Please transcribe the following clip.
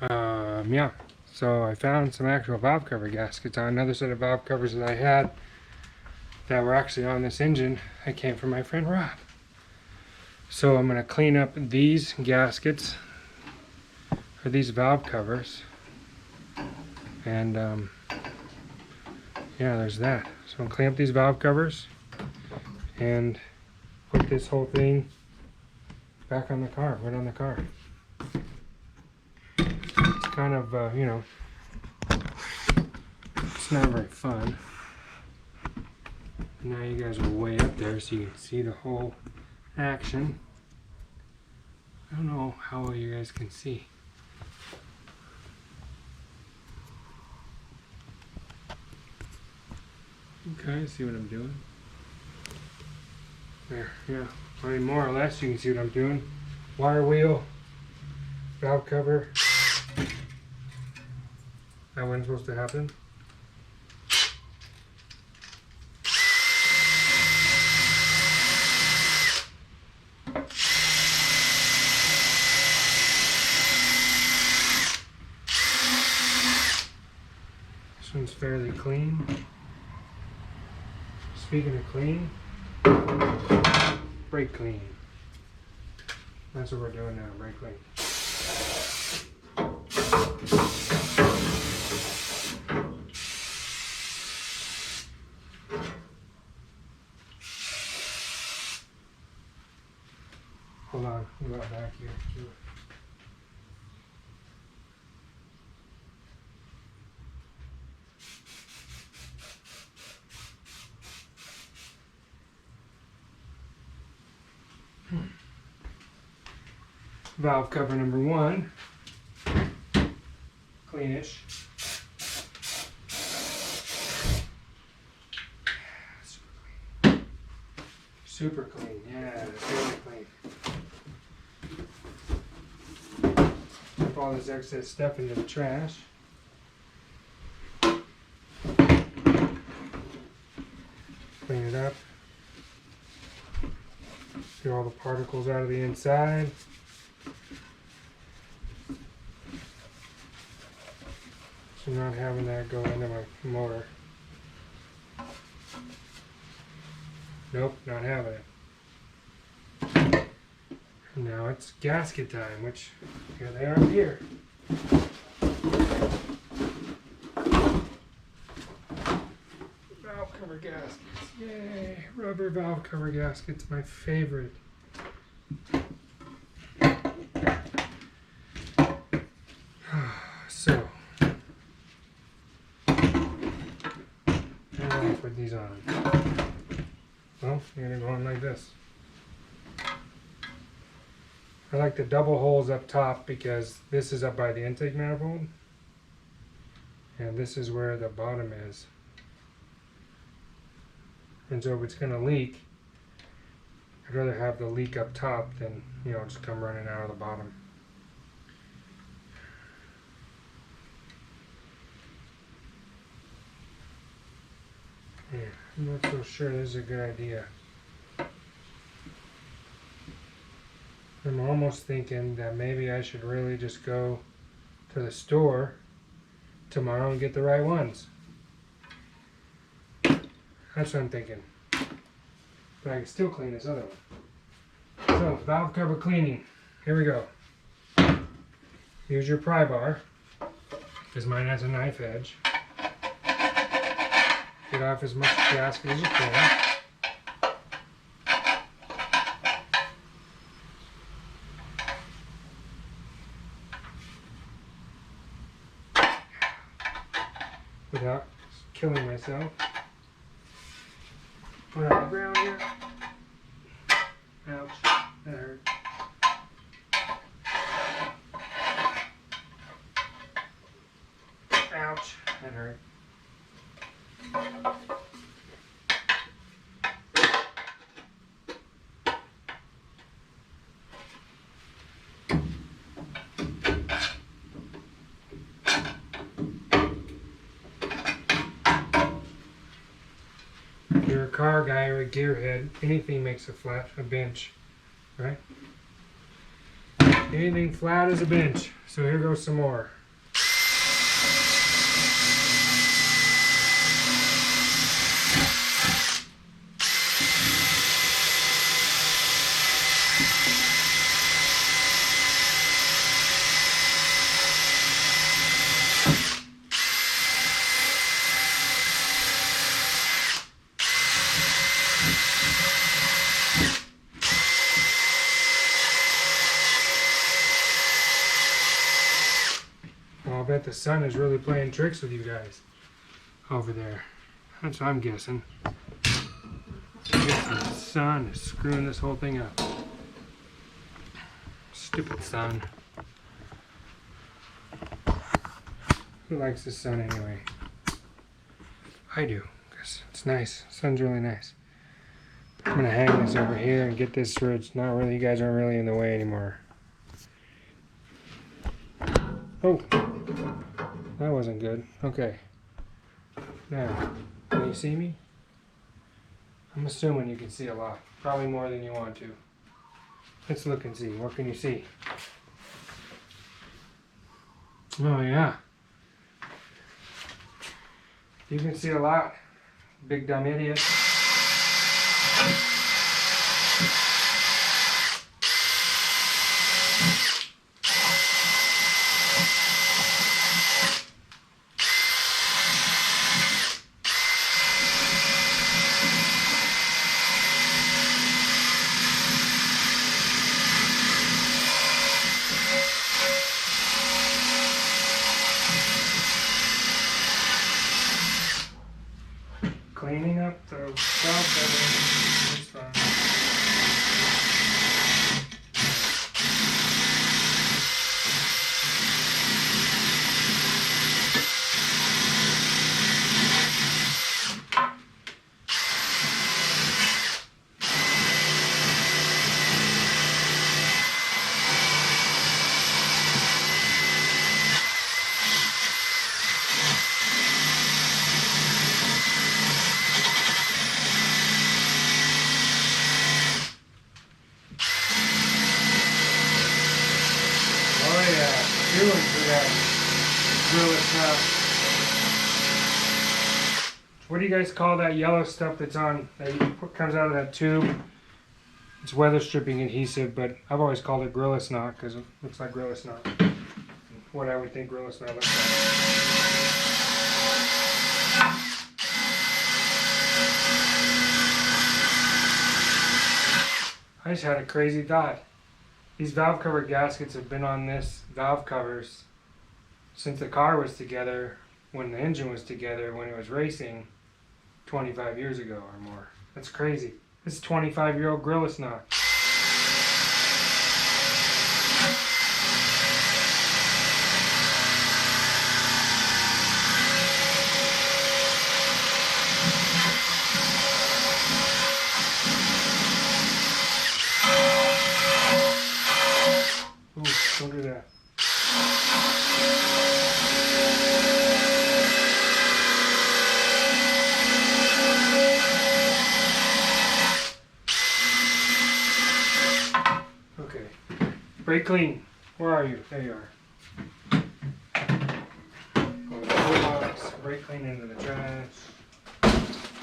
Yeah, so I found some actual valve cover gaskets on another set of valve covers that I had that were actually on this engine that came from my friend Rob. So I'm going to clean up these gaskets, or these valve covers, and yeah, there's that. So I'm going to clean up these valve covers and put this whole thing back on the car, right on the car. It's kind of, you know, it's not very fun. Now you guys are way up there so you can see the whole action. I don't know how well you guys can see. Okay, see what I'm doing? There, yeah. I mean, more or less you can see what I'm doing. Wire wheel, valve cover. That wasn't supposed to happen. This one's fairly clean. Speaking of clean, brake clean. That's what we're doing now, brake clean. Hold on, we'll go back here too. Valve cover number 1, cleanish. Super clean, yeah, very clean. Dump all this excess stuff into the trash. Clean it up. Get all the particles out of the inside. So I'm not having that go into my motor. Nope, not having it. And now it's gasket time, which here they are here. Valve cover gaskets. Yay! Rubber valve cover gaskets, my favorite. So, how do I put these on? Well, you're going to go on like this. I like the double holes up top because this is up by the intake manifold. And this is where the bottom is. And so if it's going to leak, I'd rather have the leak up top than, you know, just come running out of the bottom. Yeah, I'm not so sure this is a good idea. I'm almost thinking that maybe I should really just go to the store tomorrow and get the right ones. That's what I'm thinking. But I can still clean this other one. So, valve cover cleaning. Here we go. Use your pry bar, because mine has a knife edge. Get off as much gasket as you can. Without killing myself. Put it on the ground here. Ouch, that hurt. Ouch, that hurt. If you're a car guy or a gearhead, anything makes a bench, right? The anything flat as a bench. So here goes some more. I'll bet the sun is really playing tricks with you guys over there. That's what I'm guessing. I guess the sun is screwing this whole thing up. Stupid sun. Who likes the sun anyway? I do, because it's nice. The sun's really nice. I'm gonna hang this over here and get this so it's not really, you guys aren't really in the way anymore. Oh, that wasn't good. Okay. Now, can you see me? I'm assuming you can see a lot. Probably more than you want to. Let's look and see. What can you see? Oh, yeah. You can see a lot. Big dumb idiot. Cleaning up the stuff is fun. Doing for that grill stuff. What do you guys call that yellow stuff that's on, that comes out of that tube? It's weather stripping adhesive, but I've always called it Gorilla Snot because it looks like Gorilla Snot. What I would think Gorilla Snot looks like. I just had a crazy thought. These valve cover gaskets have been on this valve covers since the car was together, when the engine was together, when it was racing 25 years ago or more. That's crazy. This is 25-year-old Gorilla Snot. Don't do that. Okay. Brake clean. Where are you? There you are. Go to the toolbox. Brake clean into the trash.